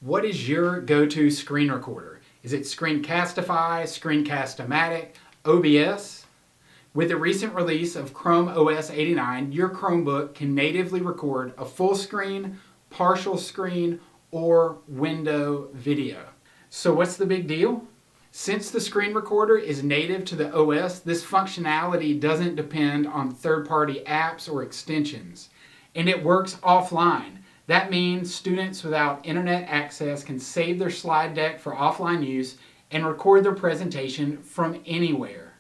What is your go-to screen recorder? Is it Screencastify, Screencast-O-Matic, OBS? With the recent release of Chrome OS 89, your Chromebook can natively record a full screen, partial screen, or window video. So what's the big deal? Since the screen recorder is native to the OS, this functionality doesn't depend on third-party apps or extensions, and it works offline. That means students without internet access can save their slide deck for offline use and record their presentation from anywhere.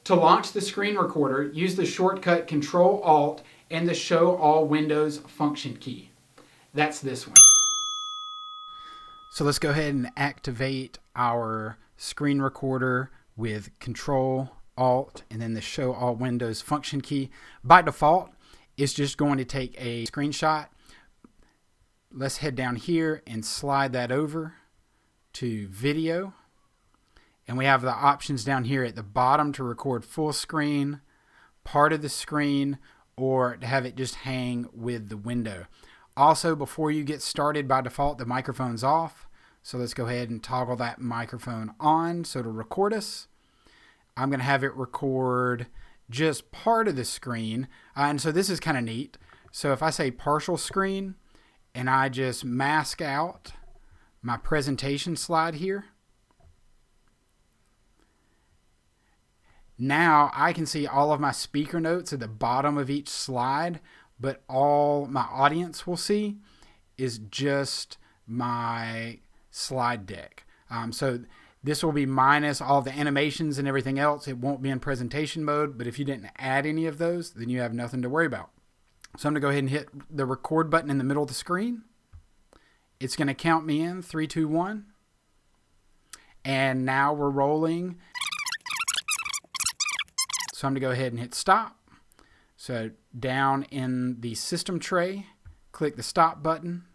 To launch the screen recorder, use the shortcut Control-Alt and the Show All Windows function key. That's this one. So let's go ahead and activate our screen recorder with Control-Alt and then the Show All Windows function key. By default, it's just going to take a screenshot. Let's head down here and slide that over to video. And we have the options down here at the bottom to record full screen, part of the screen, or to have it just hang with the window. Also, before you get started, by default, the microphone's off. So let's go ahead and toggle that microphone on so it'll record us. I'm going to have it record just part of the screen. And so this is kind of neat. So if I say partial screen and I just mask out my presentation slide here, now I can see all of my speaker notes at the bottom of each slide, but all my audience will see is just my slide deck. So this will be minus all the animations and everything else. It won't be in presentation mode, but if you didn't add any of those, then you have nothing to worry about. So I'm going to go ahead and hit the record button in the middle of the screen. It's going to count me in 3, 2, 1. And now we're rolling. So I'm going to go ahead and hit stop. So down in the system tray, click the stop button.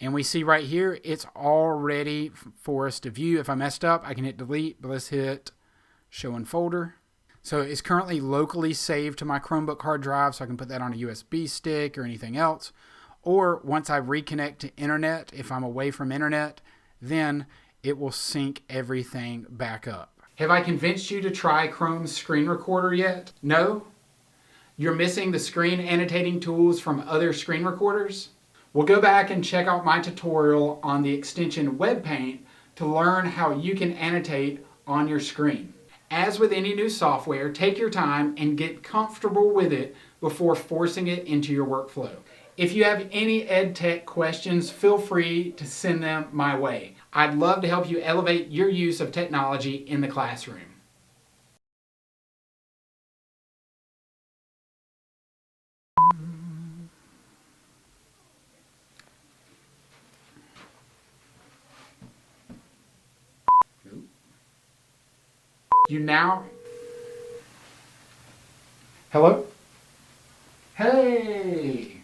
And we see right here, it's all ready for us to view. If I messed up, I can hit delete, but let's hit show in folder. So it's currently locally saved to my Chromebook hard drive, so I can put that on a USB stick or anything else. Or once I reconnect to internet, if I'm away from internet, then it will sync everything back up. Have I convinced you to try Chrome's screen recorder yet? No? You're missing the screen annotating tools from other screen recorders? Well, go back and check out my tutorial on the extension WebPaint to learn how you can annotate on your screen. As with any new software, take your time and get comfortable with it before forcing it into your workflow. If you have any EdTech questions, feel free to send them my way. I'd love to help you elevate your use of technology in the classroom. You now... Hello? Hey!